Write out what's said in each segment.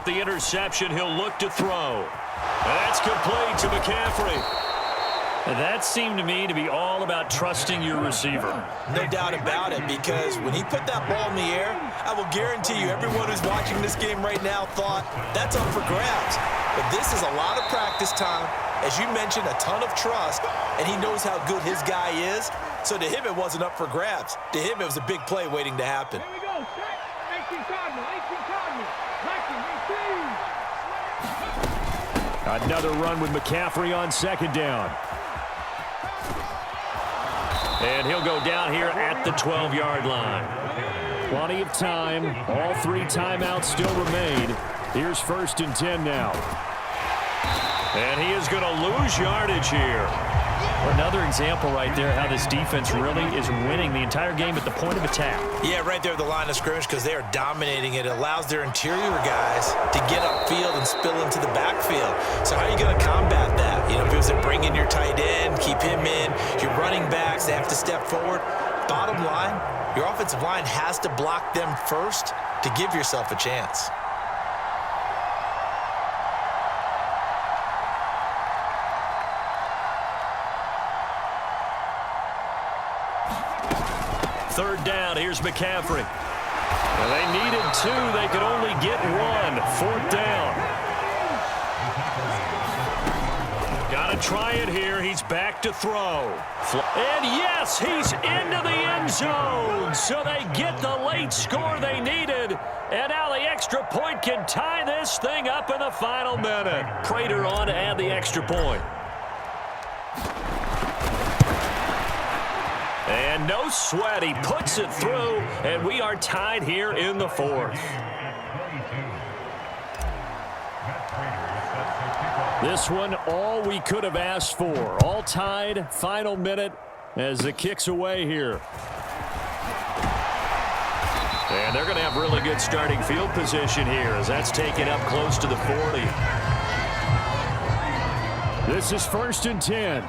off the interception, he'll look to throw. And that's complete to McCaffrey. That seemed to me to be all about trusting your receiver. No doubt about it, because when he put that ball in the air, I will guarantee you everyone who's watching this game right now thought that's up for grabs. But this is a lot of practice time. As you mentioned, a ton of trust, and he knows how good his guy is. So to him, it wasn't up for grabs. To him, it was a big play waiting to happen. Here we go. 18 Cardinal. Another run with McCaffrey on second down. And he'll go down here at the 12-yard line. Plenty of time. All 3 timeouts still remain. Here's 1st and 10 now. And he is going to lose yardage here. Another example right there how this defense really is winning the entire game at the point of attack. Yeah, right there at the line of scrimmage, because they are dominating it. It allows their interior guys to get upfield and spill into the backfield. So how are you going to combat that? You know, if it was to bring in your tight end, keep him in, your running backs, they have to step forward. Bottom line, your offensive line has to block them first to give yourself a chance. Third down, here's McCaffrey. Well, they needed 2, they could only get 1. 4th down. Got to try it here, he's back to throw. And yes, he's into the end zone. So they get the late score they needed. And now the extra point can tie this thing up in the final minute. Prater on to add the extra point. And no sweat, he puts it through, and we are tied here in the 4th. This one, all we could have asked for. All tied, final minute as the kick's away here. And they're going to have really good starting field position here as that's taken up close to the 40. This is 1st and 10.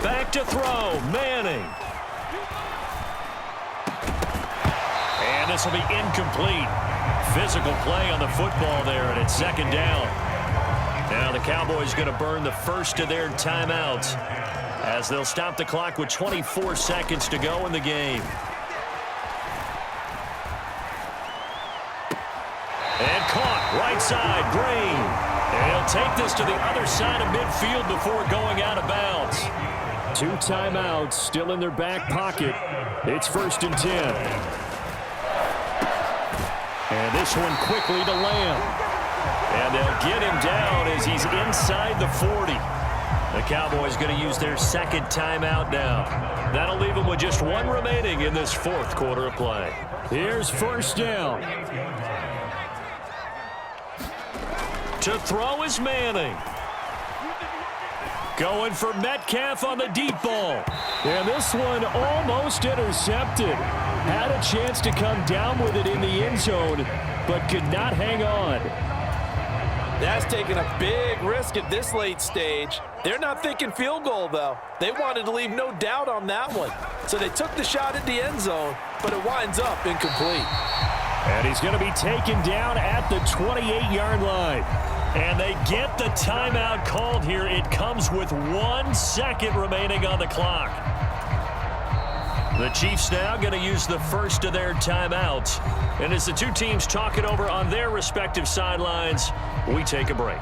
Back to throw, Manning. And this will be incomplete. Physical play on the football there, and it's 2nd down. Now the Cowboys going to burn the first of their timeouts as they'll stop the clock with 24 seconds to go in the game. And caught, right side, Green. And he'll take this to the other side of midfield before going out of bounds. 2 timeouts still in their back pocket. It's 1st and 10. And this one quickly to Lamb. And they'll get him down as he's inside the 40. The Cowboys going to use their 2nd timeout now. That'll leave them with just 1 remaining in this 4th quarter of play. Here's 1st down. To throw is Manning. Going for Metcalf on the deep ball. And this one almost intercepted. Had a chance to come down with it in the end zone, but could not hang on. That's taking a big risk at this late stage. They're not thinking field goal, though. They wanted to leave no doubt on that one. So they took the shot at the end zone, but it winds up incomplete. And he's going to be taken down at the 28-yard line. And they get the timeout called here. It comes with 1 second remaining on the clock. The Chiefs now going to use the first of their timeouts. And as the 2 teams talk it over on their respective sidelines, we take a break.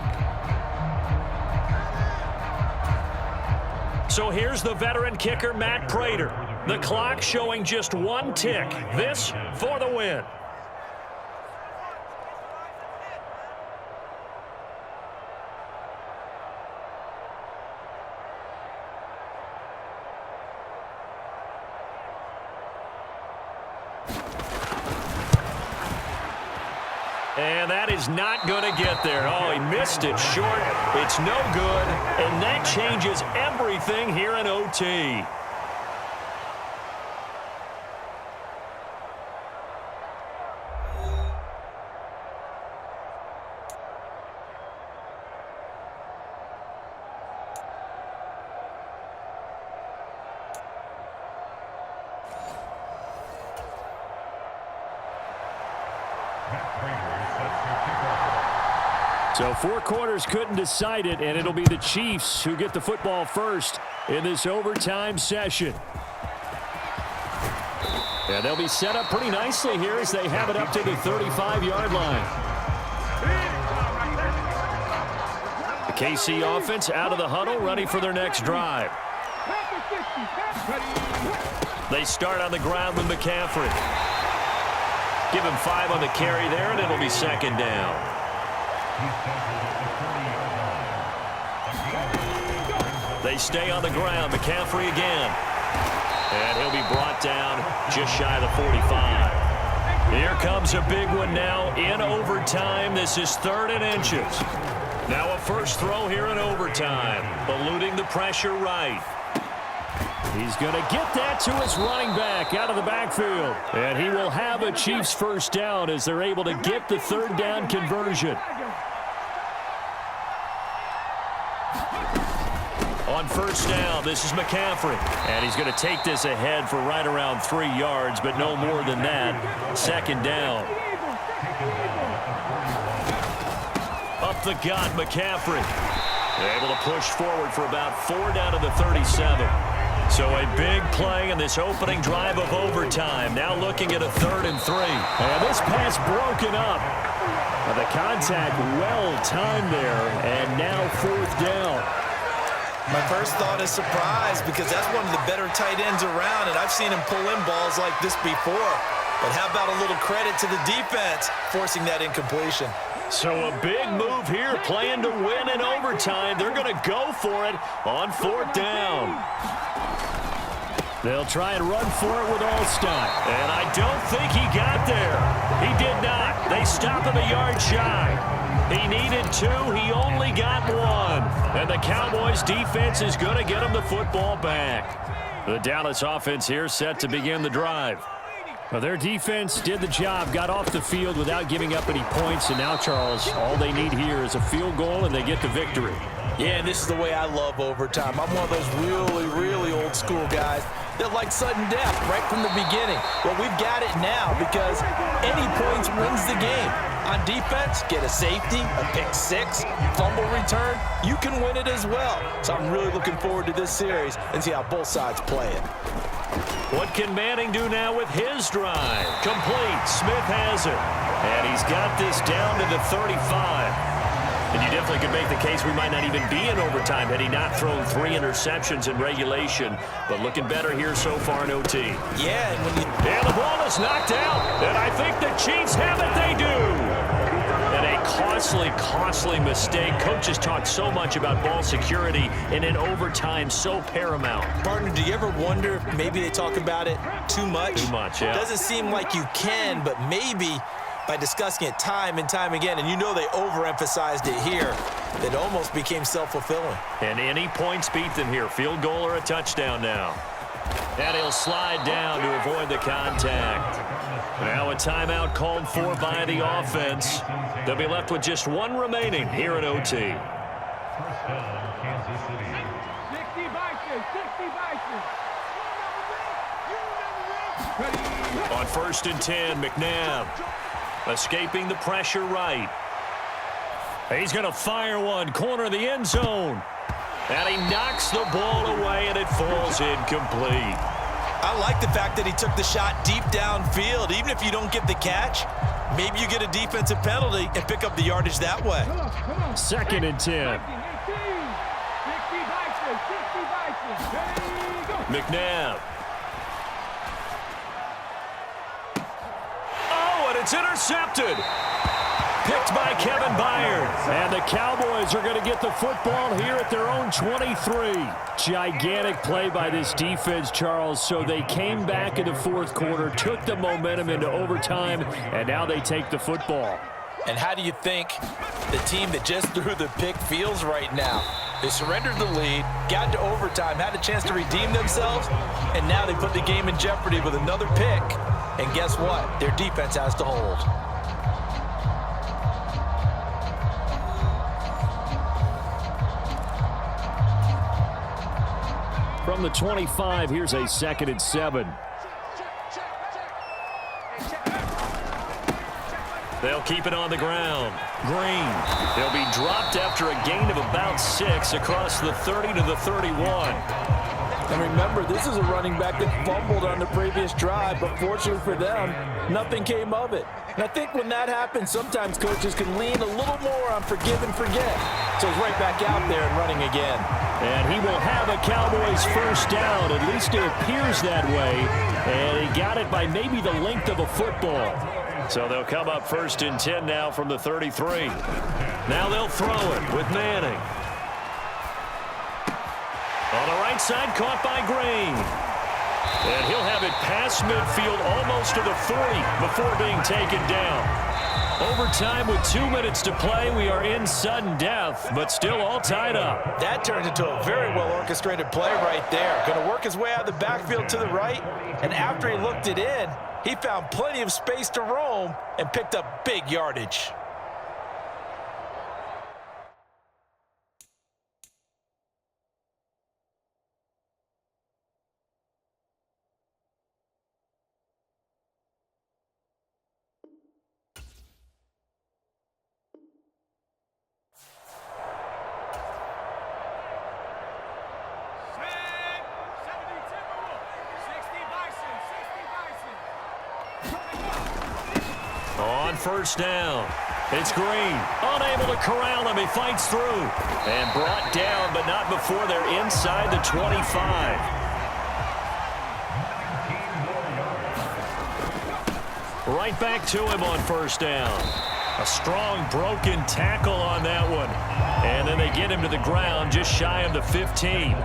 So here's the veteran kicker, Matt Prater. The clock showing just 1 tick. This for the win. And that is not going to get there. Oh, he missed it short. It's no good. And that changes everything here in OT. So 4 quarters couldn't decide it, and it'll be the Chiefs who get the football first in this overtime session. And they'll be set up pretty nicely here as they have it up to the 35-yard line. The KC offense out of the huddle, ready for their next drive. They start on the ground with McCaffrey. Give him 5 on the carry there, and it'll be second down. They stay on the ground. McCaffrey again. And he'll be brought down just shy of the 45. Here comes a big one now in overtime. This is 3rd and inches. Now a first throw here in overtime. Eluding the pressure right. He's going to get that to his running back out of the backfield. And he will have a Chiefs first down as they're able to get the 3rd down conversion. On first down, this is McCaffrey. And he's going to take this ahead for right around 3 yards, but no more than that. Second down. Up the gut, McCaffrey. Able to push forward for about 4 down to the 37. So a big play in this opening drive of overtime. Now looking at a 3rd and 3. And this pass broken up. The contact well timed there. And now 4th down. My first thought is surprise because that's one of the better tight ends around, and I've seen him pull in balls like this before. But how about a little credit to the defense forcing that incompletion? So a big move here, playing to win in overtime. They're going to go for it on 4th down. They'll try and run for it with Allstein. And I don't think he got there. He did not. They stop him a yard shy. He needed 2. He only got 1. And the Cowboys defense is going to get him the football back. The Dallas offense here set to begin the drive. Well, their defense did the job, got off the field without giving up any points. And now, Charles, all they need here is a field goal and they get the victory. Yeah, and this is the way I love overtime. I'm one of those really, really old school guys that like sudden death right from the beginning. Well, we've got it now because any points wins the game. On defense, get a safety, a pick 6, fumble return, you can win it as well. So I'm really looking forward to this series and see how both sides play it. What can Manning do now with his drive? Complete. Smith has it. And he's got this down to the 35. And you definitely could make the case we might not even be in overtime had he not thrown 3 interceptions in regulation. But looking better here so far in OT. Yeah, and the ball is knocked out. And I think the Chiefs have it. They do. And a costly mistake. Coaches talk so much about ball security, and in overtime, so paramount. Partner, do you ever wonder if maybe they talk about it too much? Too much, yeah. Doesn't seem like you can, but maybe by discussing it time and time again, and you know they overemphasized it here, it almost became self-fulfilling. And any points beat them here. Field goal or a touchdown now. And he'll slide down to avoid the contact. Now a timeout called for by the offense. They'll be left with just 1 remaining here in OT. 60 Vikings, 60 Vikings. On 1st and 10, McNabb escaping the pressure right. He's going to fire one, corner of the end zone. And he knocks the ball away, and it falls incomplete. I like the fact that he took the shot deep downfield. Even if you don't get the catch, maybe you get a defensive penalty and pick up the yardage that way. 2nd and 10. McNabb. Oh, and it's intercepted. Picked by Kevin Byard. And the Cowboys are going to get the football here at their own 23. Gigantic play by this defense, Charles. So they came back in the 4th quarter, took the momentum into overtime, and now they take the football. And how do you think the team that just threw the pick feels right now? They surrendered the lead, got to overtime, had a chance to redeem themselves, and now they put the game in jeopardy with another pick. And guess what? Their defense has to hold. From the 25, here's a 2nd and 7. They'll keep it on the ground. Green. He'll be dropped after a gain of about 6 across the 30 to the 31. And remember, this is a running back that fumbled on the previous drive, but fortunately for them, nothing came of it. And I think when that happens, sometimes coaches can lean a little more on forgive and forget. So he's right back out there and running again. And he will have a Cowboys first down. At least it appears that way. And he got it by maybe the length of a football. So they'll come up first and 10 now from the 33. Now they'll throw it with Manning. On the right side, caught by Green. And he'll have it past midfield almost to the 40 before being taken down. Overtime with 2 minutes to play. We are in sudden death, but still all tied up. That turns into a very well-orchestrated play right there. Going to work his way out of the backfield to the right, and after he looked it in, he found plenty of space to roam and picked up big yardage. On first down, it's Green. Unable to corral him. He fights through. And brought down, but not before they're inside the 25. Right back to him on first down. A strong broken tackle on that one. And then they get him to the ground just shy of the 15.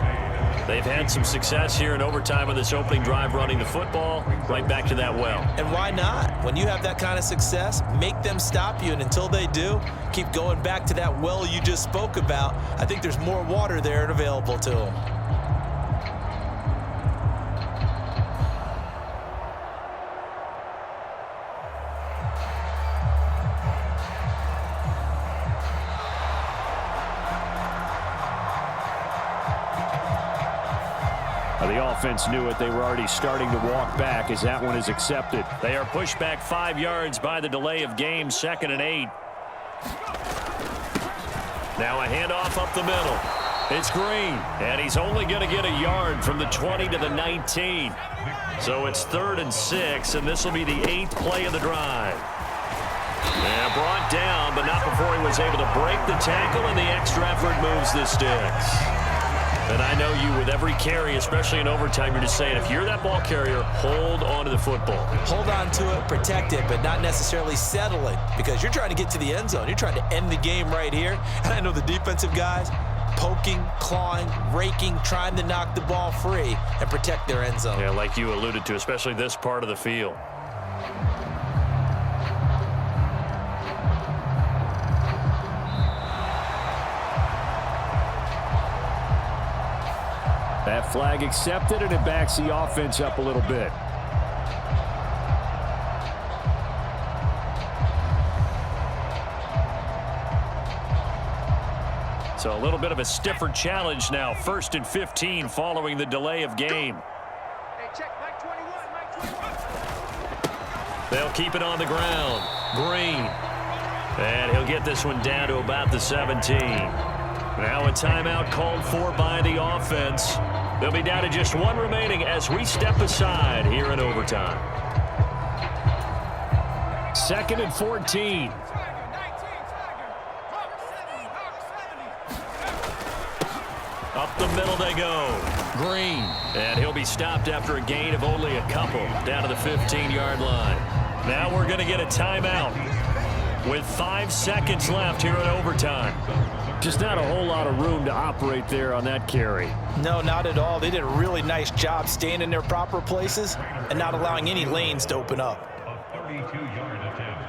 They've had some success here in overtime on this opening drive running the football. Right back to that well. And why not? When you have that kind of success, make them stop you. And until they do, keep going back to that well you just spoke about. I think there's more water there and available to them. The offense knew it. They were already starting to walk back as that one is accepted. They are pushed back 5 yards by the delay of game, 2nd and 8. Now a handoff up the middle. It's Green, and he's only going to get a yard from the 20 to the 19. So it's 3rd and 6, and this will be the 8th play of the drive. And brought down, but not before he was able to break the tackle, and the extra effort moves the sticks. And I know you, with every carry, especially in overtime, you're just saying, if you're that ball carrier, hold on to the football. Hold on to it, protect it, but not necessarily settle it, because you're trying to get to the end zone. You're trying to end the game right here. And I know the defensive guys poking, clawing, raking, trying to knock the ball free and protect their end zone. Yeah, like you alluded to, especially this part of the field. That flag accepted, and it backs the offense up a little bit. So a little bit of a stiffer challenge now. 1st and 15 following the delay of game. Hey, check Mike 21, Mike 21. They'll keep it on the ground. Green. And he'll get this one down to about the 17. Now a timeout called for by the offense. They'll be down to just 1 remaining as we step aside here in overtime. 2nd and 14. Up the middle they go. Green. And he'll be stopped after a gain of only a couple down to the 15-yard line. Now we're going to get a timeout with 5 seconds left here in overtime. Just not a whole lot of room to operate there on that carry. No, not at all. They did a really nice job staying in their proper places and not allowing any lanes to open up. A 32-yard attempt.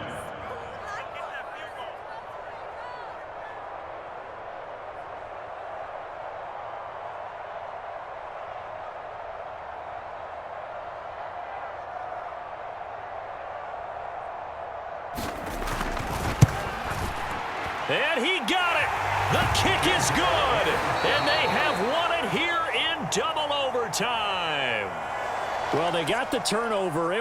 And he got it. The kick is good. And they have won it here in double overtime. Well, they got the turnover.